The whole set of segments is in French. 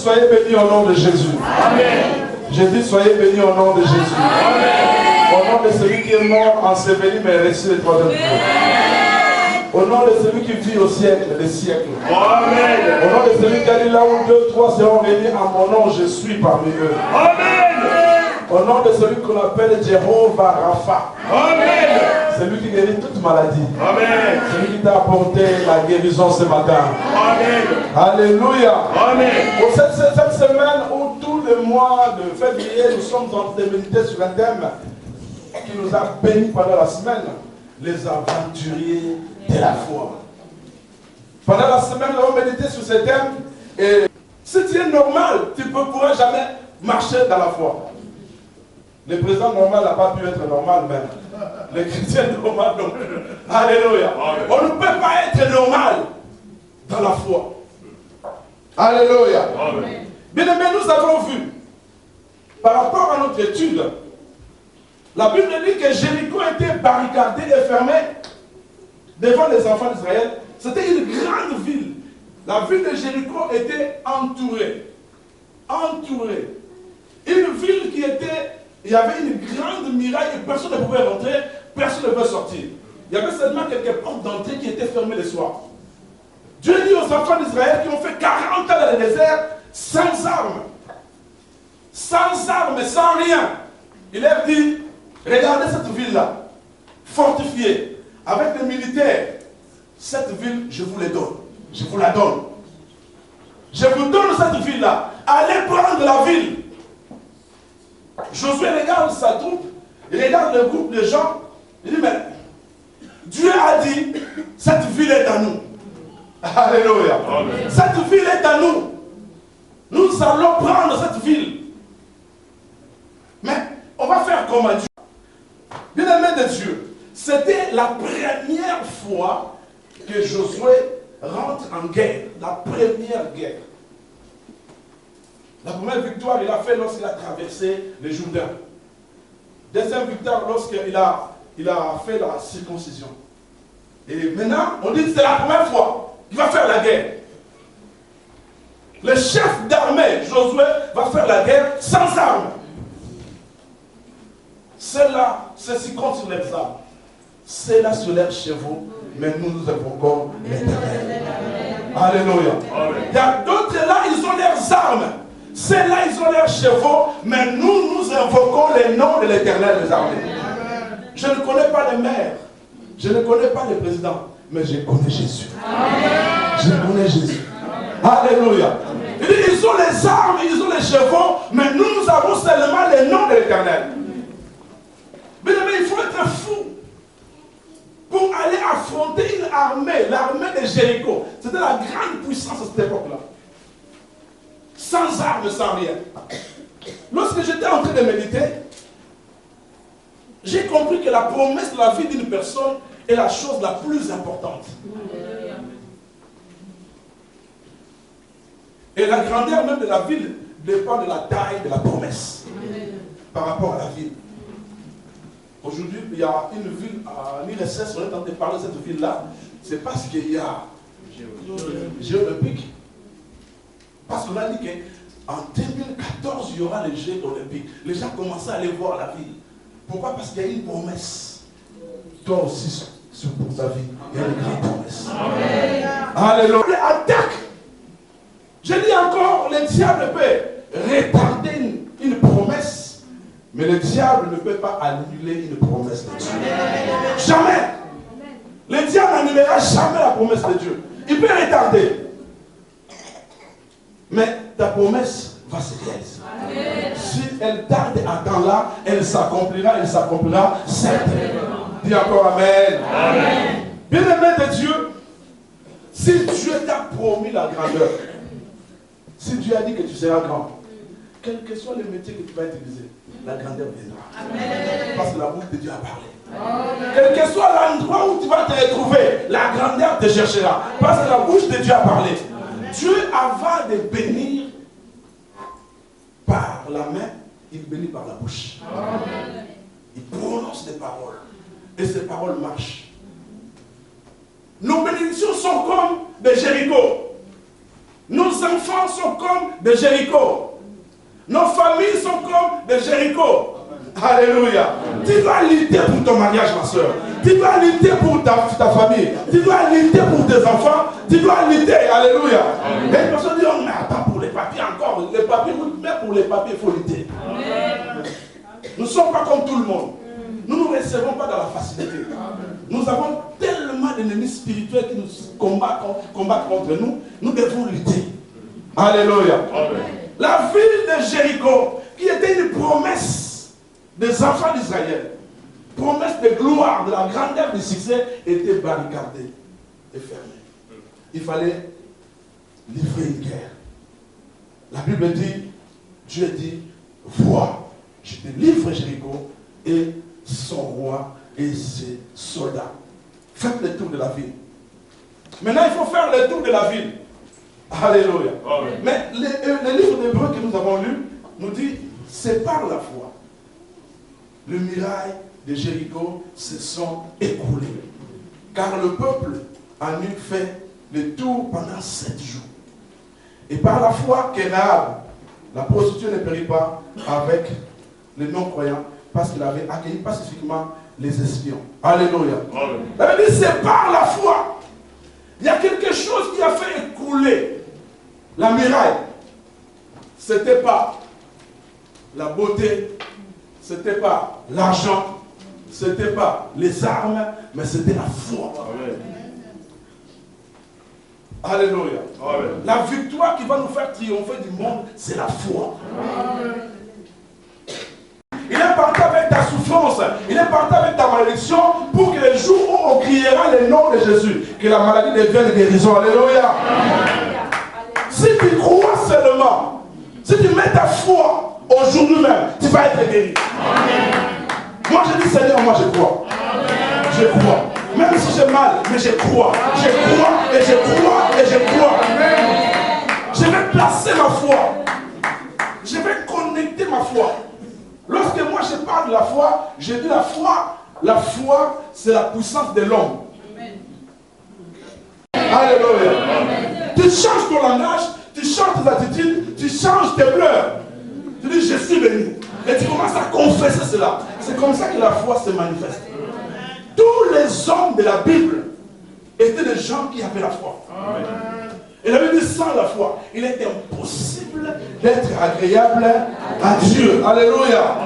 soyez bénis au nom de Jésus. Amen. J'ai dit soyez bénis au nom de Jésus. Amen. Au nom de celui qui est mort, enseveli, mais ressuscité le troisième jour. Au nom de celui qui vit au siècle des siècles. Amen. Au nom de celui qui a dit là où 2, 3 seront réunis en mon nom, je suis parmi eux. Amen. Au nom de celui qu'on appelle Jéhovah Rapha. Amen. Celui qui guérit toute maladie. Amen. Celui qui t'a apporté la guérison ce matin. Amen. Alléluia. Amen. Pour cette semaine où tout le mois de février, nous sommes en train de méditer sur un thème qui nous a bénis pendant la semaine. Les aventuriers de la foi. Pendant la semaine, nous avons médité sur ce thème. Et si tu es normal, tu ne pourras jamais marcher dans la foi. Le président normal n'a pas pu être normal même. Le chrétien normal non. Alléluia. Amen. On ne peut pas être normal dans la foi. Alléluia. Amen. Bien aimé, nous avons vu, par rapport à notre étude, la Bible dit que Jéricho était barricadé et fermé devant les enfants d'Israël. C'était une grande ville. La ville de Jéricho était entourée. Entourée. Une ville qui était... Il y avait une grande muraille et personne ne pouvait rentrer, personne ne pouvait sortir. Il y avait seulement quelques portes d'entrée qui étaient fermées le soir. Dieu dit aux enfants d'Israël qui ont fait 40 ans dans le désert, sans armes. Sans armes, sans rien. Il leur dit, regardez cette ville-là, fortifiée, avec des militaires. Cette ville, je vous la donne. Je vous la donne. Je vous donne cette ville-là. Allez prendre la ville. Josué regarde sa troupe, il regarde le groupe de gens, il dit, mais Dieu a dit, cette ville est à nous. Alléluia. Amen. Cette ville est à nous. Nous allons prendre cette ville. Mais on va faire comme Dieu. Bien-aimé de Dieu, c'était la première fois que Josué rentre en guerre. La première guerre. La première victoire, il a fait lorsqu'il a traversé le Jourdain. Deuxième victoire, lorsqu'il a fait la circoncision. Et maintenant, on dit que c'est la première fois qu'il va faire la guerre. Le chef d'armée, Josué, va faire la guerre sans armes. Ceux-là, ceux-ci comptent sur les armes. Ceux-là sur leurs chevaux, mais nous invoquons l'Éternel. Alléluia. Il y a d'autres là, ils ont leurs armes. Ceux-là, ils ont leurs chevaux, mais nous invoquons les noms de l'Éternel des armées. Je ne connais pas les maires, je ne connais pas les présidents, mais je connais Jésus. Je connais Jésus. Alléluia. Ils ont les armes, ils ont les chevaux, mais nous avons seulement les noms de l'Éternel. Mais il faut être fou pour aller affronter une armée, l'armée de Jéricho. C'était la grande puissance à cette époque-là. Sans armes, sans rien. Lorsque j'étais en train de méditer, j'ai compris que la promesse de la vie d'une personne est la chose la plus importante. Et la grandeur même de la ville dépend de la taille de la promesse par rapport à la ville. Aujourd'hui, il y a une ville à l'IRSS, on est en train de parler de cette ville-là, c'est parce qu'il y a Jeux olympiques. Parce qu'on a dit qu'en 2014, il y aura les Jeux olympiques. Les gens commençaient à aller voir la ville. Pourquoi? Parce qu'il y a une promesse. Toi aussi, pour ta vie, il y a une grande promesse. Alléluia. Attaque. Je dis encore, le diable peut retarder une promesse, mais le diable ne peut pas annuler une promesse de Dieu. Jamais. Le diable n'annulera jamais la promesse de Dieu. Il peut retarder. Mais ta promesse va se réaliser. Amen. Si elle tarde à temps-là, elle s'accomplira certainement. Dis encore Amen. Amen. Bien-aimé de Dieu, si Dieu t'a promis la grandeur, si Dieu a dit que tu seras grand, quel que soit le métier que tu vas utiliser, la grandeur viendra. Amen. Parce que la bouche de Dieu a parlé. Amen. Quel que soit l'endroit où tu vas te retrouver, la grandeur te cherchera. Parce que la bouche de Dieu a parlé. Dieu, avant de bénir par la main, il bénit par la bouche. Amen. Il prononce des paroles. Et ces paroles marchent. Nos bénédictions sont comme des Jéricho. Nos Nos enfants sont comme des Jéricho. Nos familles sont comme des Jéricho. Alléluia. Tu dois lutter pour ton mariage, ma soeur. Tu dois lutter pour ta famille. Tu dois lutter pour tes enfants. Tu dois lutter. Alléluia. Et les personnes disent, on n'attend pas pour les papiers encore. Les papiers, mais pour les papiers, il faut lutter. Nous ne sommes pas comme tout le monde. Nous ne recevons pas dans la facilité. Nous avons tellement d'ennemis spirituels qui nous combattent contre nous. Nous devons lutter. Alléluia. La ville de Jéricho, qui était une promesse des enfants d'Israël, promesse de gloire, de la grandeur du succès, était barricadée et fermée. Il fallait livrer une guerre. La Bible dit, Dieu dit, vois, je te livre Jéricho et son roi et ses soldats. Faites le tour de la ville. Maintenant, il faut faire le tour de la ville. Alléluia. Mais le livre d'Hébreux que nous avons lu nous dit, c'est par la foi. Le muraille de Jéricho se sont écroulés. Car le peuple a eu fait le tour pendant 7 jours. Et par la foi, Rahab, la prostituée, ne périt pas avec les non-croyants parce qu'il avait accueilli pacifiquement les espions. Alléluia. La Bible dit, c'est par la foi. Il y a quelque chose qui a fait écrouler la muraille. Ce n'était pas la beauté, ce n'était pas l'argent, ce n'était pas les armes, mais c'était la foi. Alléluia. La victoire qui va nous faire triompher du monde, c'est la foi. Il est parti avec ta souffrance, il est parti avec ta malédiction pour que le jour où on criera le nom de Jésus, que la maladie devienne guérison. Alléluia. Si tu crois seulement, si tu mets ta foi au jour lui-même, tu vas être guéri. Moi je dis Seigneur, moi je crois. Je crois. Même si j'ai mal, mais je crois. Je crois et je crois et je crois. Je vais placer ma foi. Je vais connecter ma foi. Lorsque moi je parle de la foi, je dis la foi c'est la puissance de l'homme. Alléluia. Tu changes ton langage, tu changes tes attitudes, tu changes tes pleurs. Tu dis je suis béni. Et tu commences à confesser cela. C'est comme ça que la foi se manifeste. Tous les hommes de la Bible étaient des gens qui avaient la foi. Et la Bible dit sans la foi, il est impossible d'être agréable à Dieu. Alléluia.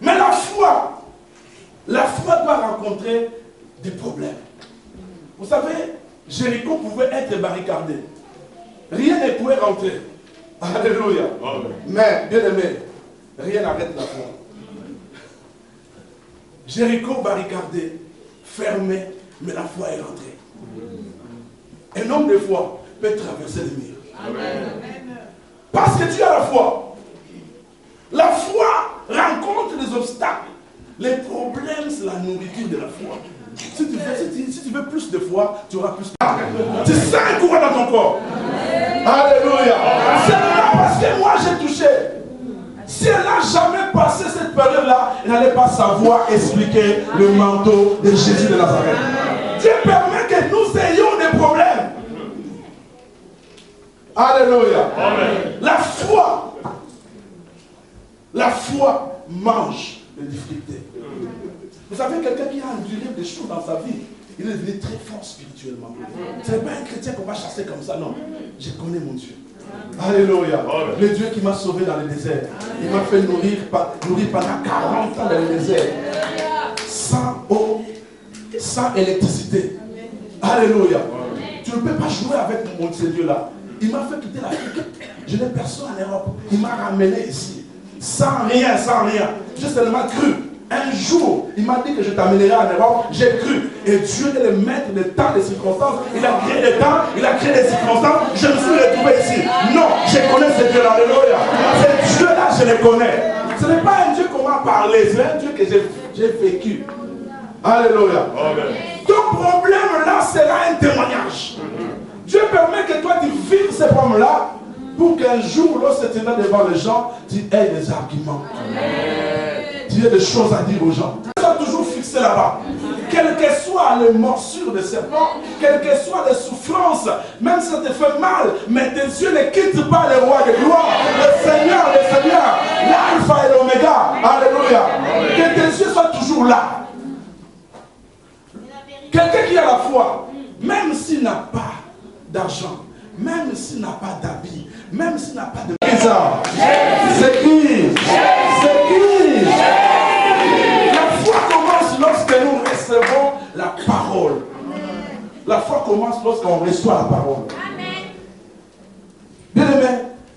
Mais la foi doit rencontrer des problèmes. Vous savez, Jéricho pouvait être barricadé. Rien ne pouvait rentrer. Alléluia. Mais, bien aimé, rien n'arrête la foi. Jéricho barricadé, fermé, mais la foi est rentrée. Un homme de foi peut traverser les murs. Amen. Parce que tu as la foi. La foi rencontre les obstacles. Les problèmes, c'est la nourriture de la foi. Si tu veux plus de foi, tu auras plus de foi. Tu sens un courant dans ton corps. Alléluia. C'est là parce que moi j'ai touché. Si elle n'a jamais passé cette période-là, elle n'allait pas savoir expliquer le manteau de Jésus de Nazareth. Dieu permet que nous ayons des problèmes. Alléluia. La foi mange les difficultés. Vous savez, quelqu'un qui a enduré des choses dans sa vie, il est devenu très fort spirituellement. Ce n'est pas un chrétien qu'on va chasser comme ça, non. Je connais mon Dieu. Alléluia. Le Dieu qui m'a sauvé dans le désert. Il m'a fait nourrir pendant 40 ans dans le désert. Sans eau, sans électricité. Alléluia. Tu ne peux pas jouer avec ce Dieu-là. Il m'a fait quitter l'Afrique. Je n'ai personne en Europe. Il m'a ramené ici. Sans rien. J'ai seulement cru. Un jour, il m'a dit que je t'amènerai en Europe. J'ai cru. Et Dieu est le maître des temps, des circonstances. Il a créé des temps, il a créé des circonstances. Je me suis retrouvé ici. Non, je connais ce Dieu-là. Alléluia. Ce Dieu-là, je le connais. Ce n'est pas un Dieu qu'on m'a parlé. C'est un Dieu que j'ai vécu. Alléluia. Ton problème là sera un témoignage. Dieu permet que toi tu vives ces problèmes-là pour qu'un jour, lorsque tu es devant les gens, tu aies des arguments. Tu aies des choses à dire aux gens. Tu sois toujours fixé là-bas. Que quelles que soient les morsures de serpent, quelles que soient les souffrances, même si ça te fait mal, mais tes yeux ne quittent pas le roi de gloire, le Seigneur, l'alpha et l'oméga. Alléluia. Que tes yeux soient toujours là. Quelqu'un qui a la foi, même s'il n'a pas d'argent, même s'il n'a pas d'habit, même s'il n'a pas de maison, c'est qui? La foi commence lorsque nous recevons la parole. La foi commence lorsqu'on reçoit la parole. Bien aimé,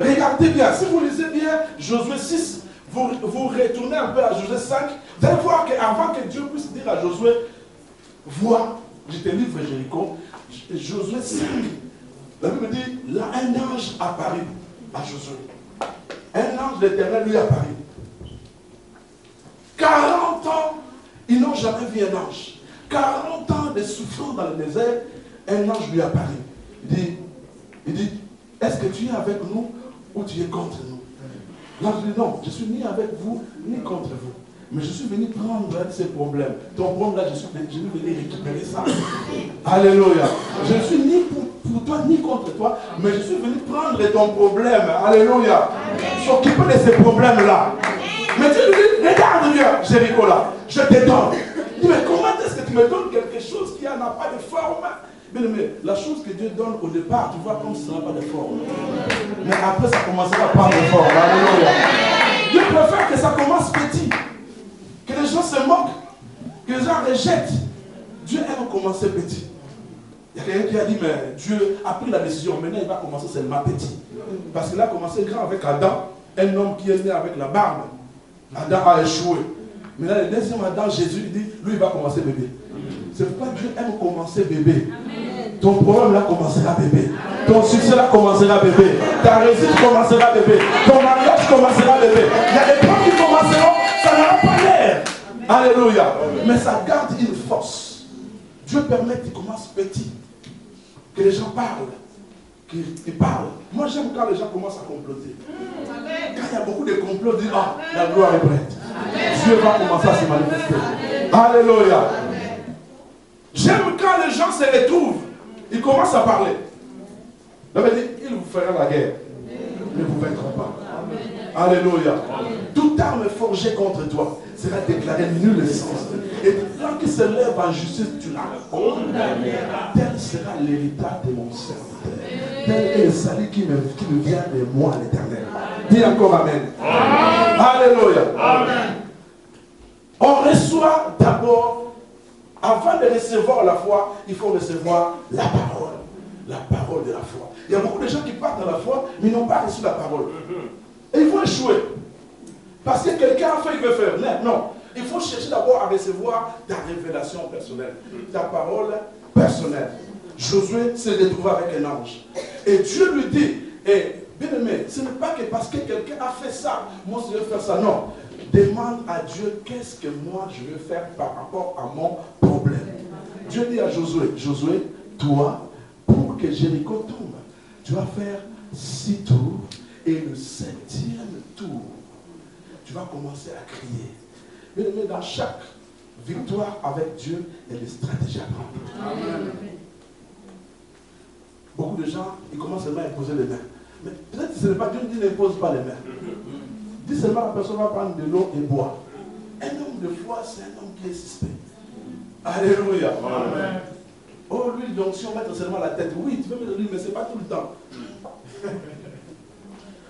regardez bien, si vous lisez bien Josué 6, vous retournez un peu à Josué 5, vous allez voir qu'avant que Dieu puisse dire à Josué, vois, je te livre Jéricho, Josué 5, la Bible dit, là un ange apparut à Josué. Un ange d'Éternel lui apparut. 40 ans, ils n'ont jamais vu un ange. 40 ans de souffrance dans le désert, un ange lui apparut. Il dit, est-ce que tu es avec nous ou tu es contre nous? L'ange dit, non, je suis ni avec vous, ni contre vous. Mais je suis venu prendre ces problèmes. Ton problème là, je suis venu récupérer ça. Alléluia. Je ne suis ni pour toi, ni contre toi, mais je suis venu prendre ton problème. Alléluia. S'occuper de ces problèmes-là. Mais Dieu lui dit, regarde bien, Jéricho là, je te donne. Il dit, mais comment est-ce que tu me donnes quelque chose qui n'a pas de forme? Mais la chose que Dieu donne au départ, tu vois comme ça n'a pas de forme. Mais après, ça commencera à prendre de forme. Alléluia. Dieu préfère que ça commence petit. Que les gens se moquent, que les gens rejettent. Dieu aime commencer petit. Il y a quelqu'un qui a dit, mais Dieu a pris la décision, maintenant il va commencer seulement petit. Parce qu'il a commencé grand avec Adam, un homme qui est né avec la barbe. Adam a échoué. Maintenant le deuxième Adam, Jésus, il dit, lui il va commencer bébé. C'est pourquoi Dieu aime commencer bébé. Amen. Ton problème là commencera bébé. Amen. Ton succès là commencera bébé. Ta réussite commencera bébé. Ton mariage commencera bébé. Il y a des gens qui commenceront, ça n'aura pas l'air. Alléluia. Mais ça garde une force. Dieu permet qu'il commence petit. Que les gens parlent. Qu'ils parlent. Moi j'aime quand les gens commencent à comploter. Quand il y a beaucoup de complots, ils disent, ah, la gloire est prête. Dieu va commencer à se manifester. Alléluia. J'aime quand les gens se retrouvent. Ils commencent à parler. La Bible dit, il vous fera la guerre. Ne vous vaincront pas. Alléluia. Toute arme forgée contre toi sera déclarée nulle et sans. Et tant qu'il se lève en justice, tu la condamneras. Tel sera l'héritage de mon serviteur. Tel est le salut qui me vient de moi, l'Éternel. Dis encore Amen. Alléluia. Amen. On reçoit d'abord, avant de recevoir la foi, il faut recevoir la parole. La parole de la foi. Il y a beaucoup de gens qui partent dans la foi, mais ils n'ont pas reçu la parole. Et ils vont échouer. Parce que quelqu'un a fait, il veut faire. Non. Il faut chercher d'abord à recevoir ta révélation personnelle. Ta parole personnelle. Josué s'est retrouvé avec un ange. Et Dieu lui dit, bien aimé, ce n'est pas que parce que quelqu'un a fait ça, moi je vais faire ça. Non. Demande à Dieu qu'est-ce que moi je vais faire par rapport à mon problème. Dieu dit à Josué, Josué, toi, pour que Jéricho tombe, tu vas faire 6 tours et le 7e tour, tu vas commencer à crier. Mais dans chaque victoire avec Dieu, il y a des stratégies à prendre. Amen. Beaucoup de gens, ils commencent seulement à imposer les mains. Mais peut-être que ce n'est pas Dieu qui n'impose pas les mains. Dis seulement la personne va prendre de l'eau et boire. Un homme de foi, c'est un homme qui est suspect. Alléluia. Amen. Oh, l'huile d'onction, mettre seulement la tête. Oui, tu peux mettre l'huile, mais ce n'est pas tout le temps.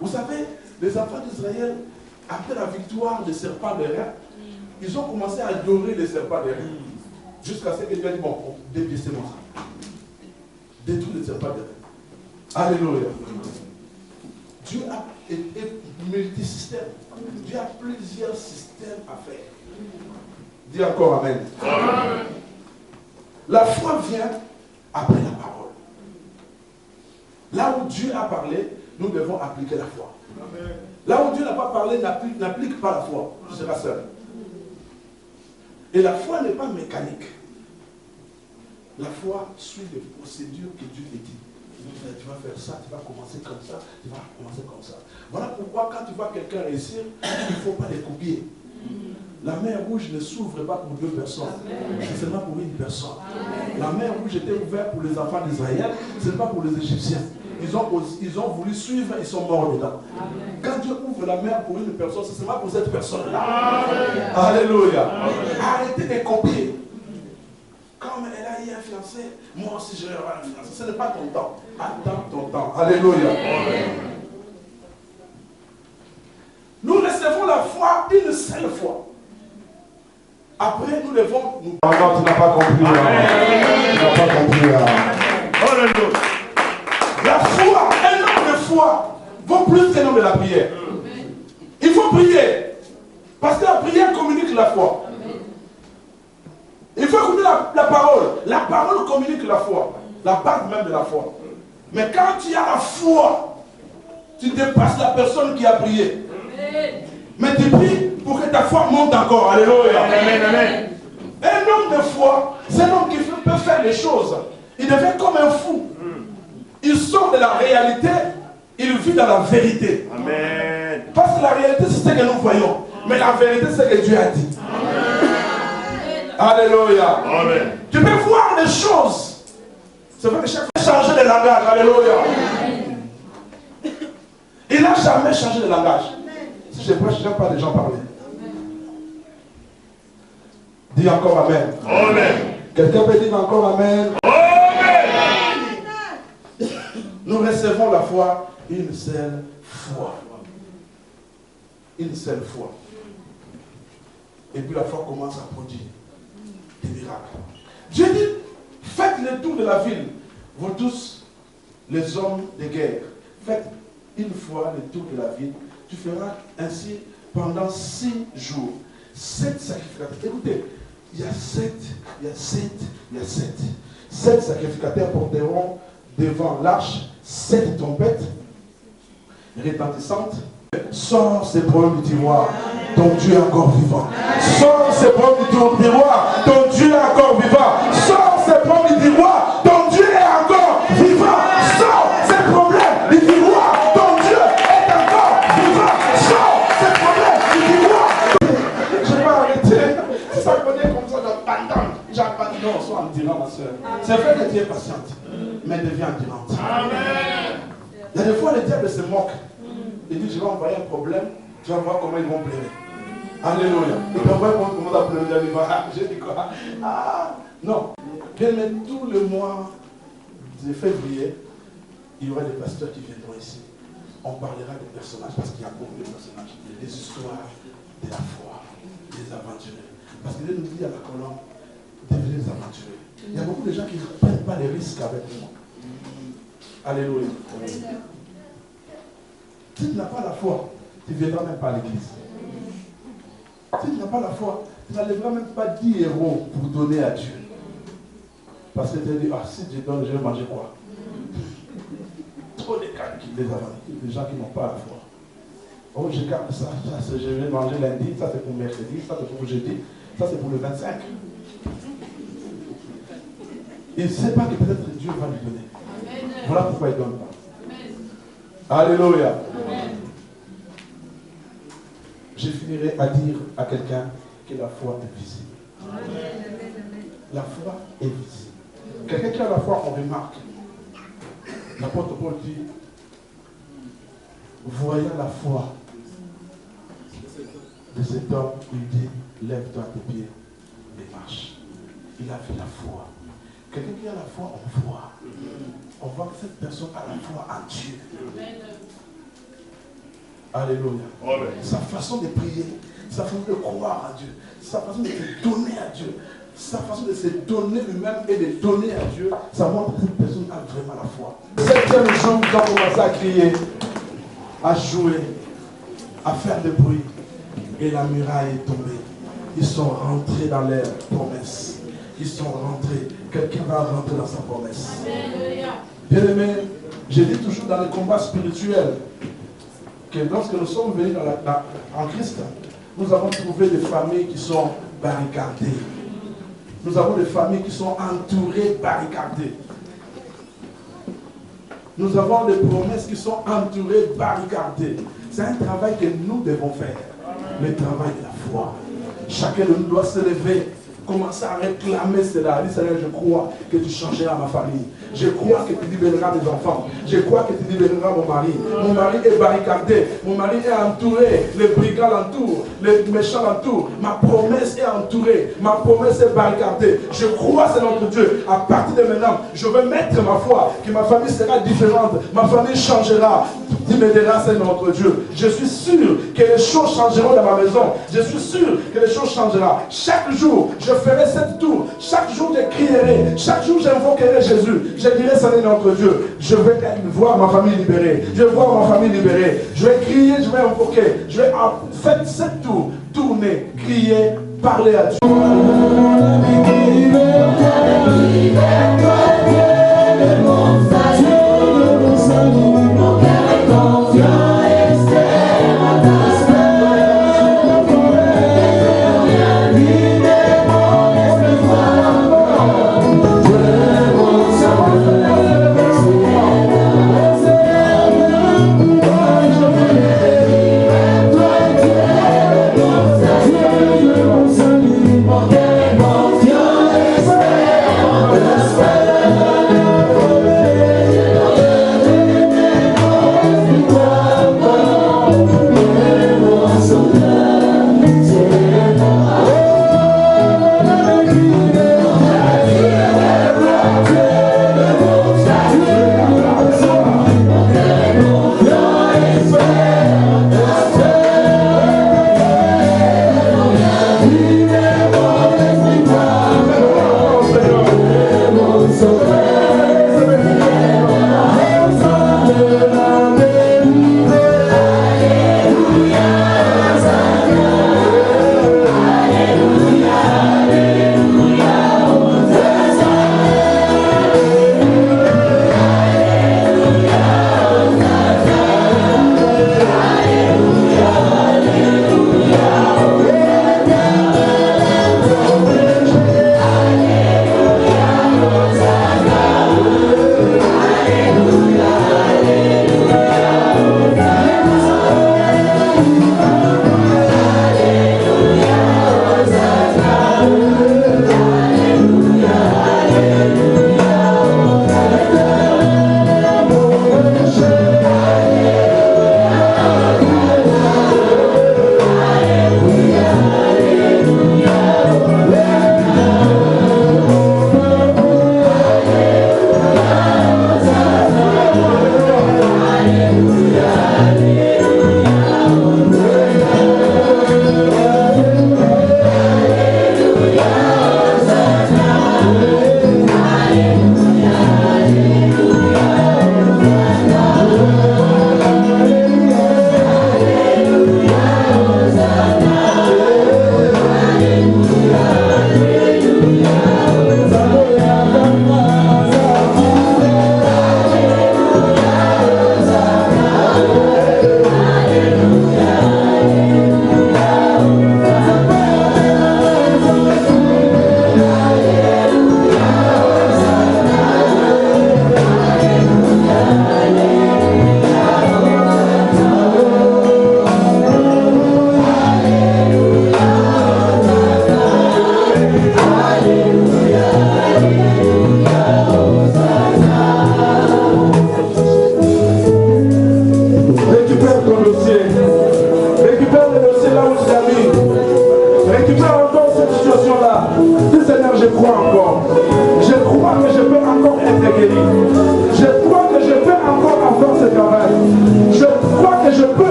Vous savez, les enfants d'Israël, après la victoire des serpents de reins, ils ont commencé à adorer les serpents de reins. Jusqu'à ce que Dieu a dit, bon, dépiecez-moi ça. Détruire les serpents de reins. Alléluia. Dieu a été multisystème. Dieu a plusieurs systèmes à faire. Dis encore Amen. Amen. La foi vient après la parole. Là où Dieu a parlé, nous devons appliquer la foi. Amen. Là où Dieu n'a pas parlé, n'applique pas la foi. Tu seras seul. Et la foi n'est pas mécanique. La foi suit les procédures que Dieu te dit. Tu vas faire ça, tu vas commencer comme ça, tu vas commencer comme ça. Voilà pourquoi quand tu vois quelqu'un réussir, il ne faut pas les copier. La mer Rouge ne s'ouvre pas pour 2 personnes, c'est seulement pour une personne. La mer Rouge était ouverte pour les enfants d'Israël, ce n'est pas pour les Égyptiens. Ils ont voulu suivre, ils sont morts dedans. Quand Dieu ouvre la mer pour une personne, c'est seulement pour cette personne-là. Alléluia. Arrêtez de copier. Comme elle a eu un fiancé, moi aussi je vais avoir un fiancé. Ce n'est pas ton temps. Attends ton temps. Alléluia. Nous recevons la foi une seule fois. Après, nous devons nous... Non, tu n'as pas compris. Tu n'as pas compris. La foi, un homme de foi, vaut plus qu'un homme de la prière. Il faut prier. Parce que la prière communique la foi. Il faut écouter la parole. La parole communique la foi. La base même de la foi. Mais quand tu as la foi, tu dépasses la personne qui a prié. Mais tu pries pour que ta foi monte encore. Alléluia. Amen, amen. Un homme de foi, c'est un homme qui peut faire les choses. Il devient comme un fou. Il sort de la réalité, il vit dans la vérité. Amen. Parce que la réalité, c'est ce que nous voyons. Mais la vérité, c'est ce que Dieu a dit. Amen. Alléluia. Amen. Tu peux voir des choses. C'est vrai que chaque fois, changer de langage. Alléluia. Il n'a jamais changé de langage. Si je prêche, je n'aime pas les gens parler. Dis encore Amen. Amen. Quelqu'un peut dire encore Amen. Amen. Nous recevons la foi, une seule fois. Une seule fois. Et puis la foi commence à produire des miracles. Dieu dit, faites le tour de la ville, vous tous, les hommes de guerre. Faites une fois le tour de la ville. Tu feras ainsi pendant 6 jours. 7 sacrificateurs. Écoutez, il y a 7, il y a 7, il y a 7. 7 sacrificateurs porteront devant l'arche 7 trompettes retentissantes. Sors ces problèmes du tiroir, ton Dieu est encore vivant. Sors ces problèmes du tiroir, ton Dieu est encore vivant. Sors ces problèmes du tiroir, ton Dieu est encore vivant. Sors ces problèmes du tiroir, ton Dieu est encore vivant. Sors ces problèmes du tiroir. Je vais arrêter. Si ça connaît comme ça, j'abandonne. Non, sois endurant, ma soeur. C'est vrai que tu es patiente, mais deviens endurante. Amen. Il y a des fois, le diable se moque. Il dit, je vais envoyer un problème, tu vas voir comment ils vont pleurer. Alléluia. Il va voir comment ça pleurer. J'ai dit quoi? Non. Bien, mais tout le mois de février, il y aura des pasteurs qui viendront ici. On parlera des personnages, parce qu'il y a beaucoup de personnages. Des histoires de la foi, des aventuriers. Parce que Dieu nous dit à la colonne, devenez des aventuriers. Il y a beaucoup de gens qui ne prennent pas les risques avec moi. Alléluia. Si tu n'as pas la foi, tu ne viendras même pas à l'église. Si tu n'as pas la foi, tu n'enlèveras même pas 10 euros pour donner à Dieu. Parce que tu as dit, si Dieu donne, je vais manger quoi? Trop de des gens qui n'ont pas la foi. Oh, je garde ça, je vais manger lundi, ça c'est pour mercredi, ça c'est pour jeudi, ça c'est pour le 25. Il ne sait pas que peut-être Dieu va lui donner. Voilà pourquoi il ne donne pas. Alléluia. Je finirai à dire à quelqu'un que la foi est visible. La foi est visible. Quelqu'un qui a la foi, on remarque. L'apôtre Paul dit, voyant la foi de cet homme, il dit, lève-toi à tes pieds et marche. Il a vu la foi. Quelqu'un qui a la foi, on voit. On voit que cette personne a la foi en Dieu. Alléluia. Amen. Sa façon de prier, sa façon de croire à Dieu, sa façon de se donner à Dieu, sa façon de se donner lui-même et de donner à Dieu, ça montre que cette personne a vraiment la foi. 7e jour, ils ont commencé à crier, à jouer, à faire du bruit. Et la muraille est tombée. Ils sont rentrés dans leur promesse. Ils sont rentrés. Quelqu'un va rentrer dans sa promesse. Bien-aimé, je dis toujours dans les combats spirituels que lorsque nous sommes venus en Christ, nous avons trouvé des familles qui sont barricadées. Nous avons des familles qui sont entourées, barricadées. Nous avons des promesses qui sont entourées, barricadées. C'est un travail que nous devons faire. Le travail de la foi. chacun de nous doit se lever. Commencer à réclamer cela. Dis Seigneur, je crois que tu changeras ma famille. Je crois que tu libéreras mes enfants. Je crois que tu libéreras mon mari. Mon mari est barricadé. Mon mari est entouré. Les brigands l'entourent. Les méchants l'entourent. Ma promesse est entourée. Ma promesse est barricadée. Je crois, c'est notre Dieu. À partir de maintenant, je veux mettre ma foi. Que ma famille sera différente. Ma famille changera. Tu m'aideras, c'est notre Dieu. Je suis sûr que les choses changeront dans ma maison. Je suis sûr que les choses changeront. Chaque jour, je ferai cette tour. Chaque jour, je crierai. Chaque jour, j'invoquerai Jésus. Je dirai, c'est notre Dieu. Je vais voir ma famille libérée. Je vais voir ma famille libérée. Je vais crier, je vais invoquer. Je vais faire cette tour. Tourner, crier, parler à Dieu.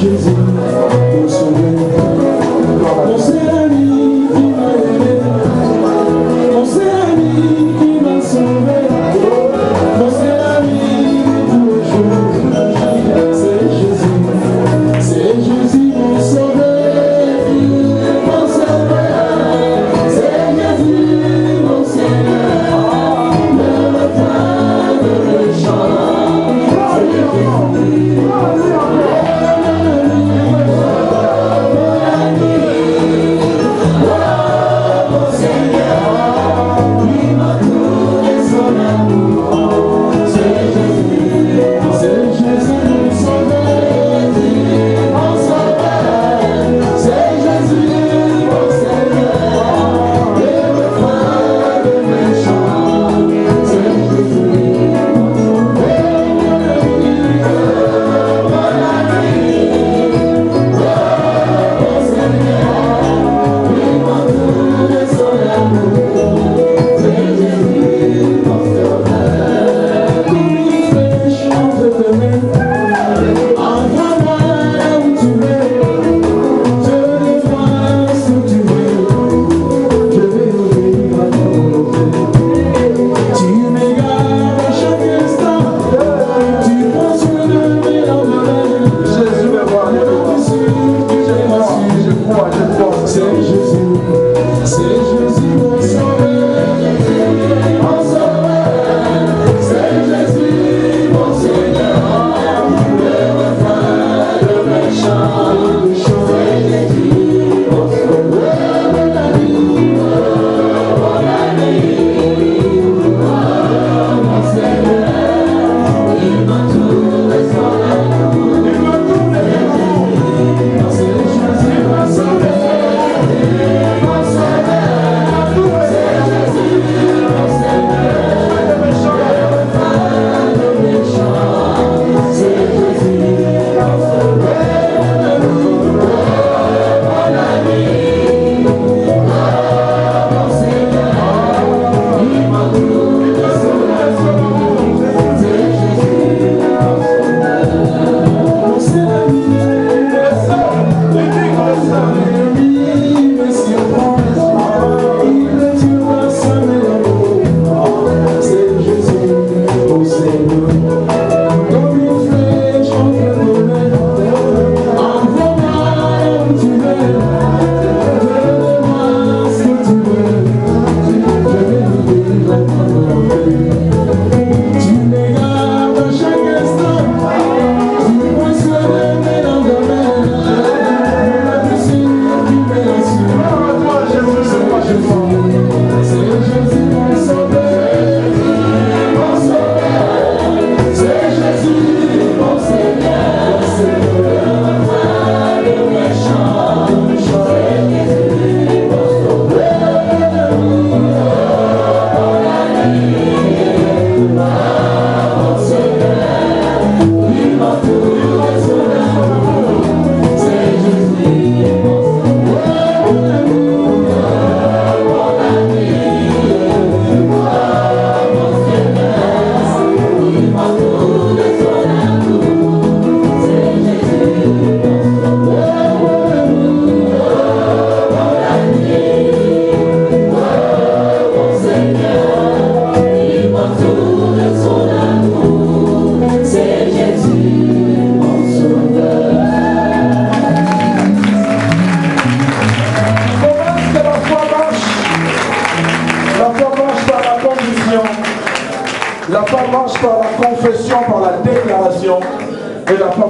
Jésus, mon sauveur, mon Seigneur, qui m'a aimé.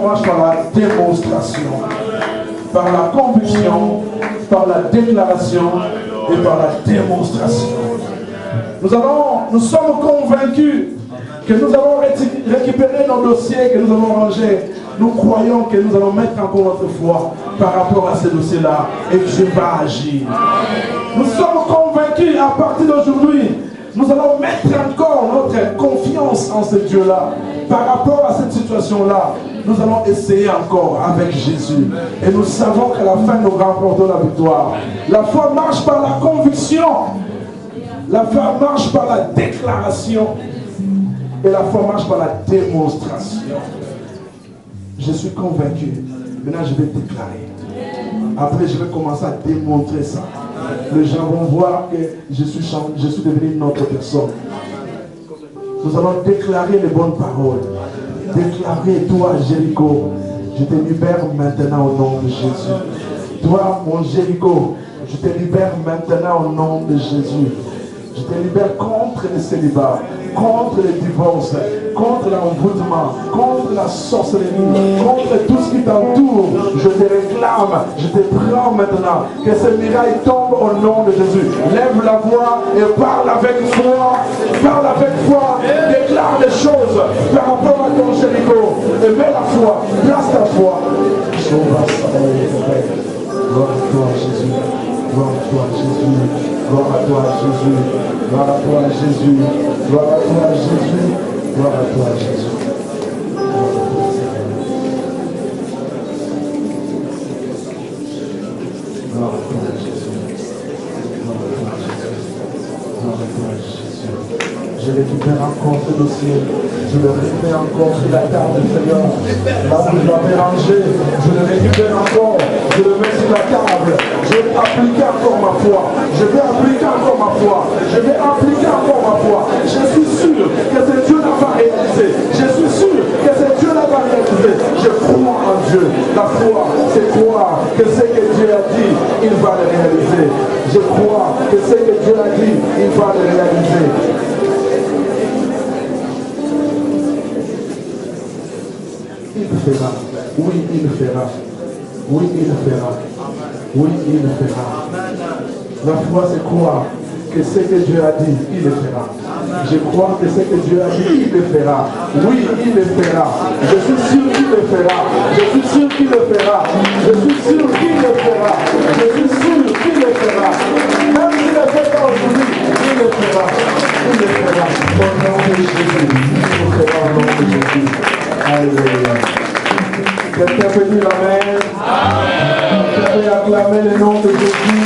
marche par la démonstration, par la conviction, par la déclaration et par la démonstration. Nous sommes convaincus que nous allons récupérer nos dossiers que nous avons rangés. Nous croyons que nous allons mettre encore notre foi par rapport à ces dossiers-là et que Dieu va agir. Nous sommes convaincus à partir d'aujourd'hui, nous allons mettre encore notre confiance en ce Dieu-là. Par rapport à cette situation-là, nous allons essayer encore avec Jésus. Et nous savons qu'à la fin, nous remportons la victoire. La foi marche par la conviction. La foi marche par la déclaration. Et la foi marche par la démonstration. Je suis convaincu. Maintenant, je vais déclarer. Après, je vais commencer à démontrer ça. Les gens vont voir que je suis devenu une autre personne. Nous allons déclarer les bonnes paroles. Déclarer, toi, Jéricho, je te libère maintenant au nom de Jésus. Toi, mon Jéricho, je te libère maintenant au nom de Jésus. Je te libère contre le célibat, contre le divorce, contre l'envoûtement, contre la sorcellerie, contre tout ce qui t'entoure. Je te réclame, je te prends maintenant. Que ce miracle tombe au nom de Jésus. Lève la voix et parle avec foi. Parle avec foi. Déclare des choses par rapport à ton Jéricho. Et mets la foi. Place ta foi. Gloire à toi, Jésus. Gloire à toi, Jésus. Gloire à toi, Jésus. Gloire à toi, Jésus. Gloire à toi, Jésus. Gloire à toi, Jésus. Gloire à toi, Jésus. Gloire à toi, Jésus. Je récupère encore ce dossier. Je le récupère encore sur la table, Seigneur. Là où je l'avais rangé, je le récupère encore. Je le mets sur la table. Je vais appliquer encore ma foi. Je vais appliquer encore ma foi. Je vais appliquer encore ma foi. Je suis sûr que ce Dieu-là va réaliser. Je suis sûr que ce Dieu-là va réaliser. Je crois en Dieu. La foi, c'est croire que ce que Dieu a dit, il va le réaliser. Je crois que ce que Dieu a dit, il va le réaliser. Il fera. Oui, il fera. Oui, il fera. Oui, il fera. La foi, c'est croire que ce que Dieu a dit, il le fera. Je crois que ce que Dieu a dit, il le fera. Oui, il le fera. Je suis sûr qu'il le fera. Je suis sûr qu'il le fera. Je suis sûr qu'il le fera. Je suis sûr qu'il le fera. Même s'il le fait pas aujourd'hui, il le fera. Il le fera. Au nom de Jésus. Il le fera au nom de Jésus. Alléluia. Quelqu'un peut dire Amen. Quelqu'un peut acclamer le nom de Jésus.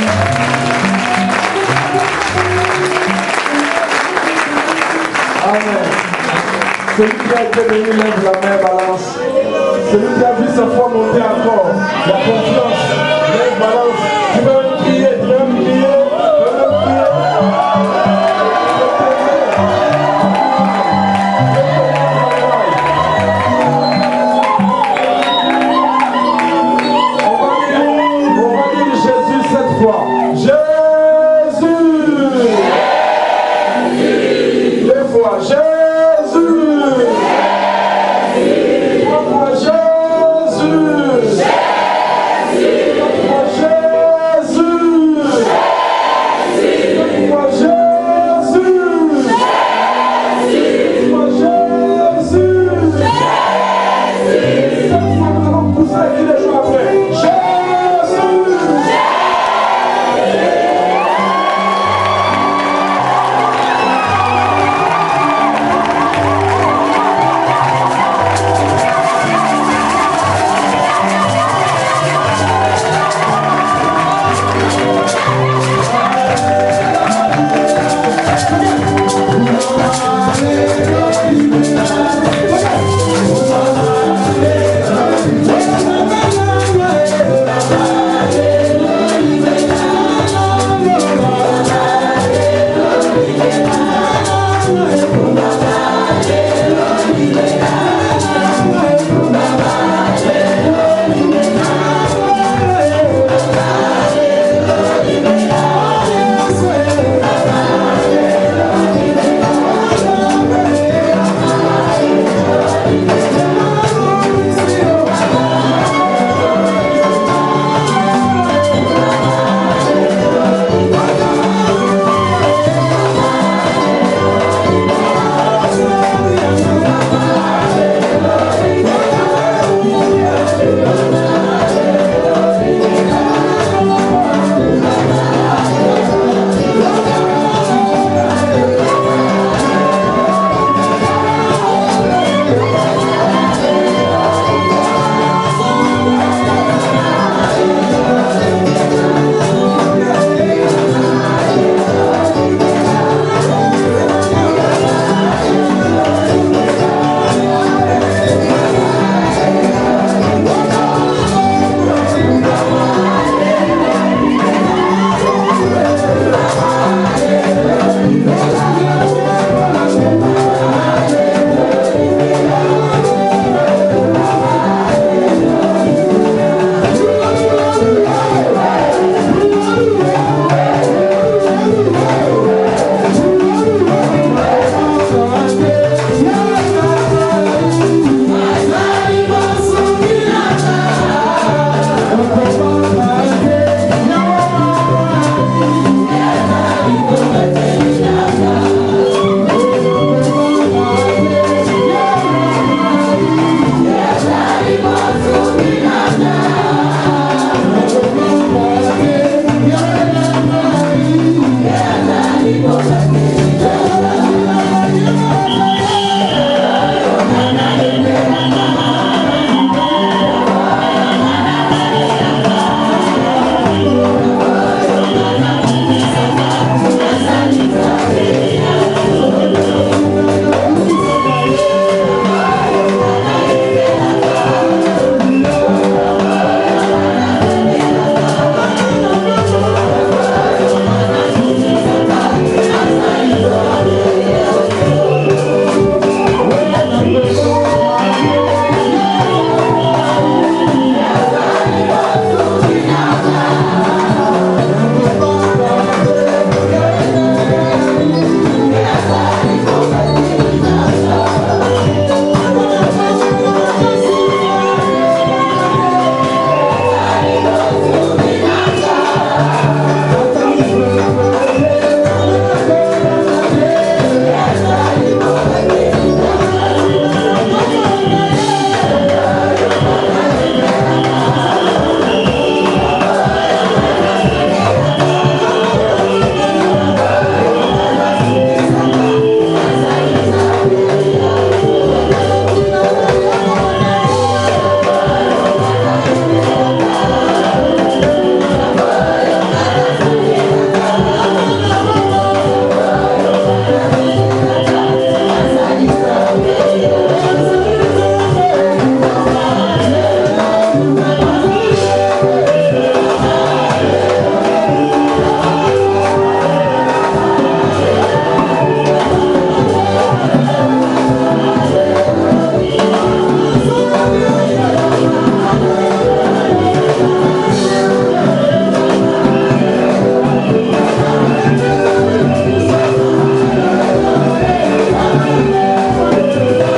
Amen. Celui qui a été béni lève la main, balance. Celui qui a vu sa foi monter encore, la confiance, lève, balance.